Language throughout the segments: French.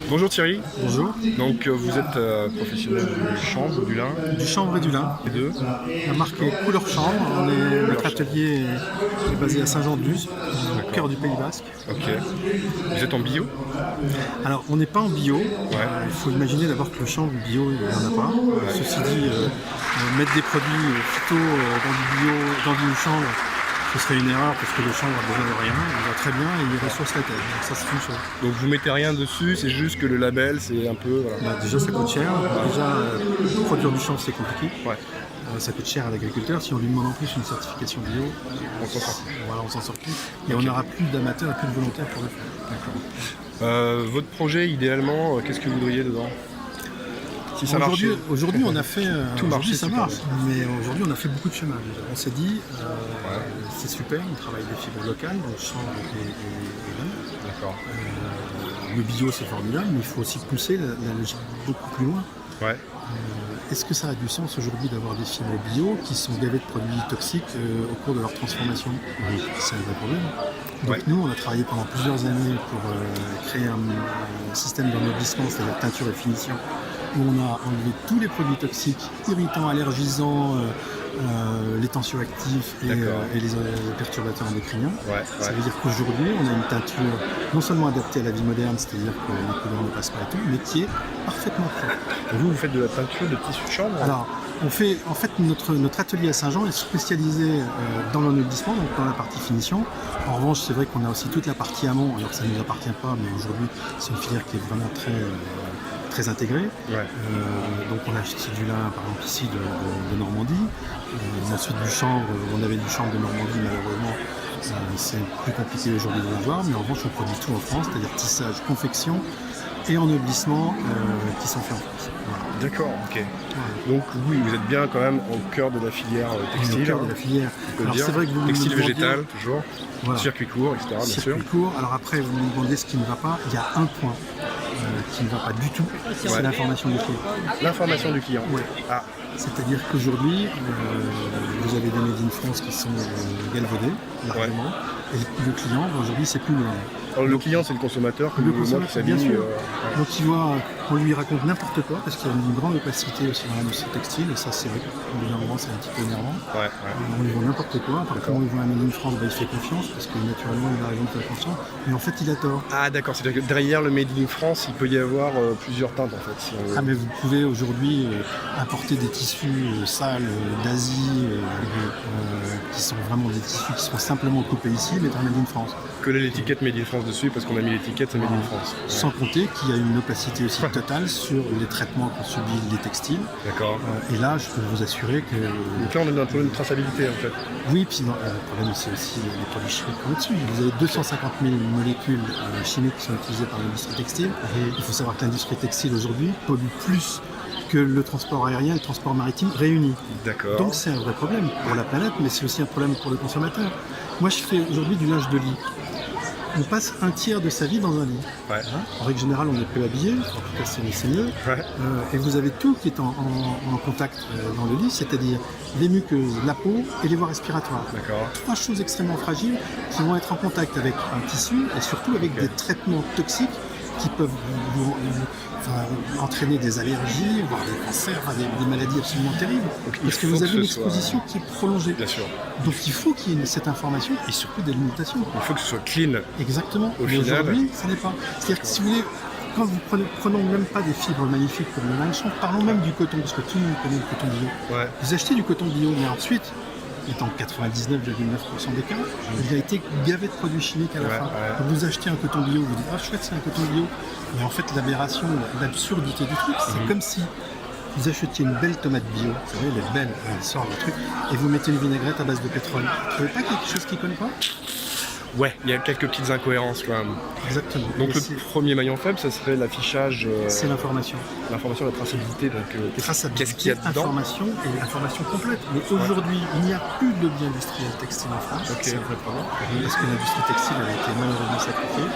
Bonjour Thierry, Bonjour. donc vous êtes professionnel du chanvre, du lin, Du chanvre et du lin. les deux. La marque est Couleur Chanvre. Notre atelier est basé à Saint-Jean-de-Luz, au cœur du Pays Basque. Ok. Vous êtes en bio? Alors, on n'est pas en bio. Il faut imaginer d'abord que le chanvre bio, il n'y en a pas. Ceci dit, mettre des produits phyto dans du chanvre, ce serait une erreur parce que le chanvre a besoin de rien. Il va très bien et il ressource la terre. Donc ça, c'est une chose. Donc vous mettez rien dessus, c'est juste que le label c'est un peu... Voilà. Déjà, ça coûte cher. Déjà, produire du chanvre, c'est compliqué. Ouais. Ça coûte cher à l'agriculteur. Si on lui demande en plus une certification bio, On s'en sort. voilà, on s'en sort plus. Et on n'aura plus d'amateurs et plus de volontaires pour le faire. D'accord. Votre projet, idéalement, qu'est-ce que vous voudriez dedans? Si ça marche. Aujourd'hui, on a fait. Tout marche, ça marche. Mais aujourd'hui, on a fait beaucoup de chemin déjà. On s'est dit, c'est super, on travaille des fibres locales, donc chanvre et lin. D'accord. Le bio, c'est formidable, mais il faut aussi pousser la logique beaucoup plus loin. Ouais. Est-ce que ça a du sens aujourd'hui d'avoir des fibres bio qui sont gavées de produits toxiques au cours de leur transformation? Oui, c'est un vrai problème. Donc nous, on a travaillé pendant plusieurs années pour créer un système d'ennoblissement, c'est-à-dire teinture et finition, où on a enlevé tous les produits toxiques, irritants, allergisants, les tensioactifs et les perturbateurs endocriniens. Ça veut dire qu'aujourd'hui, on a une teinture non seulement adaptée à la vie moderne, c'est-à-dire que les couleurs ne passent pas et tout, mais qui est parfaitement propre. Vous faites de la peinture de tissu de chanvre? Alors, notre atelier à Saint-Jean est spécialisé dans l'ennoblissement, donc dans la partie finition. En revanche, c'est vrai qu'on a aussi toute la partie amont, alors ça ne nous appartient pas, mais aujourd'hui, c'est une filière qui est vraiment très intégrée. Donc on a acheté du lin, par exemple ici, de Normandie. Ensuite du chanvre, on avait du chanvre de Normandie, malheureusement, c'est plus compliqué aujourd'hui de l'avoir, mais en revanche, on produit tout en France, c'est-à-dire tissage, confection et ennoblissement qui sont faits en France. Voilà. D'accord, ok. Donc oui, vous êtes bien quand même au cœur de la filière textile. Au cœur de la filière. Alors c'est vrai que vous textile me demandiez, végétal, toujours. voilà. Circuit court, etc. Bien sûr. Circuit court. Alors après, vous me demandez ce qui ne va pas. Il y a un point qui ne va pas du tout, c'est l'information du client. L'information du client. Oui. Ah. C'est-à-dire qu'aujourd'hui, vous avez des Made in France qui sont galvaudés, largement, et le client, aujourd'hui, c'est plus le même. Alors le client, c'est le consommateur, le consommateur, bien sûr. Ouais. Donc il voit, on lui raconte n'importe quoi, parce qu'il y a une grande opacité aussi dans l'industrie textile, et ça, c'est vrai qu'au bout d'un moment, c'est un petit peu énervant. On lui vend n'importe quoi, par contre, on lui vend un Made in France, il fait confiance, parce que naturellement, il a raison de faire confiance, mais en fait, il a tort. Ah d'accord, c'est-à-dire que derrière le Made in France, il peut y avoir plusieurs teintes, en fait. Si on veut. Ah mais vous pouvez aujourd'hui importer des tissus sales d'Asie, qui sont vraiment des tissus qui sont simplement coupés ici, mais dans Made in France. Coller l'étiquette Made in France dessus, parce qu'on a mis l'étiquette, c'est Made in France. Sans compter qu'il y a une opacité aussi totale sur les traitements qu'ont subis les textiles. D'accord. Et là, je peux vous assurer que... Donc là, on a un problème de traçabilité, en fait. Oui, puis non, le problème, c'est aussi les produits chimiques qu'on met dessus. Vous avez 250 000 molécules chimiques qui sont utilisées par l'industrie textile. Il faut savoir que l'industrie textile, aujourd'hui, pollue plus que le transport aérien et le transport maritime réunis. D'accord. Donc c'est un vrai problème pour la planète, mais c'est aussi un problème pour le consommateur. Moi, je fais aujourd'hui du linge de lit. On passe un tiers de sa vie dans un lit. En règle générale, on est peu habillé, en tout cas c'est mieux. Et vous avez tout qui est en contact dans le lit, c'est-à-dire les muqueuses, la peau et les voies respiratoires. Trois choses extrêmement fragiles qui vont être en contact avec un tissu et surtout avec des traitements toxiques qui peuvent entraîner des allergies, voire des cancers, des maladies absolument terribles. Parce que vous avez une exposition qui est prolongée. Bien sûr. Donc il faut qu'il y ait cette information et surtout des limitations. Il faut que ce soit clean. Exactement. Au Mais final, aujourd'hui, ça n'est pas. C'est-à-dire que si vous voulez, quand vous prenons même pas des fibres magnifiques comme le lin de chanvre, parlons même du coton, parce que tout le monde connaît le coton bio. Vous achetez du coton bio, mais ensuite, étant 99,9% des cas, il a été gavé de produits chimiques à la fin. Quand vous achetez un coton bio, vous dites « Ah chouette, c'est un coton bio ». Mais en fait, l'aberration, l'absurdité du truc, c'est comme si vous achetiez une belle tomate bio, vous savez, elle est belle, elle sort le truc, et vous mettez une vinaigrette à base de pétrole. Vous trouvez pas quelque chose qui ne colle pas? Ouais, il y a quelques petites incohérences quand même. Exactement. Donc le premier maillon faible, ça serait l'affichage. C'est l'information. L'information, la traçabilité. Donc qu'est-ce qu'il y a dedans? Information et l'information complète. Mais aujourd'hui, il n'y a plus de lobby industriel textile en France. C'est un vrai problème. Parce que l'industrie textile a été malheureusement sacrifiée.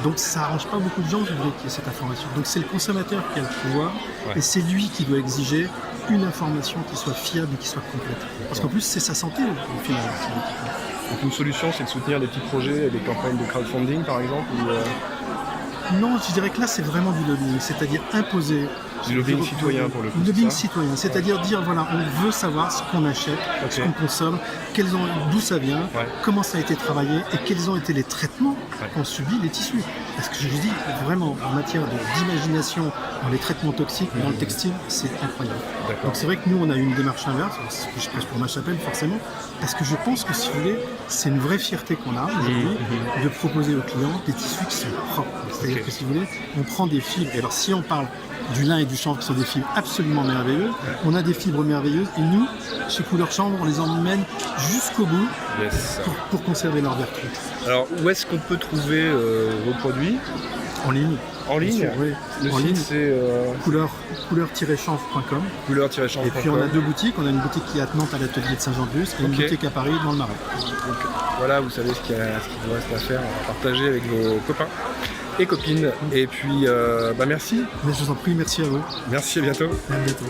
Donc ça n'arrange pas beaucoup de gens qu'il y ait cette information. Donc c'est le consommateur qui a le pouvoir et c'est lui qui doit exiger une information qui soit fiable et qui soit complète. Parce qu'en plus, c'est sa santé au final. Donc une solution, c'est de soutenir des petits projets, des campagnes de crowdfunding par exemple ou Non, je dirais que là, c'est vraiment du lobbying, c'est-à-dire imposer. Du lobbying citoyen pour le coup. Du lobbying c'est ça citoyen, c'est-à-dire dire voilà, on veut savoir ce qu'on achète, Ok. ce qu'on consomme, d'où ça vient, Ouais. comment ça a été travaillé et quels ont été les traitements Ouais. qu'ont subis les tissus. Parce que je vous dis, vraiment, en matière d'imagination, dans les traitements toxiques, dans le textile, c'est incroyable. D'accord. Donc c'est vrai que nous, on a eu une démarche inverse, ce que je prêche pour ma chapelle forcément, parce que je pense que si vous voulez, c'est une vraie fierté qu'on a aujourd'hui de proposer aux clients des tissus qui sont propres. C'est-à-dire Ok. que si vous voulez, on prend des fibres, et alors si on parle du lin et du chanvre qui sont des fibres absolument merveilleuses, on a des fibres merveilleuses et nous, chez Couleur Chanvre, on les emmène jusqu'au bout Yes. pour conserver leur vertu. Alors, où est-ce qu'on peut trouver vos produits En ligne. En bien ligne sûr, oui. Le En site, ligne, c'est couleur-chanvre.com. couleur-chanvre.com. Et puis on a 2 boutiques, on a une boutique qui est à Nantes à l'atelier de Saint-Jean-de-Luz et une Ok. boutique à Paris dans le Marais. Donc voilà, vous savez ce qu'il vous reste à faire, à partager avec vos copains et copines. Et puis, merci. Mais je vous en prie, merci à vous. Merci, à bientôt. À bientôt.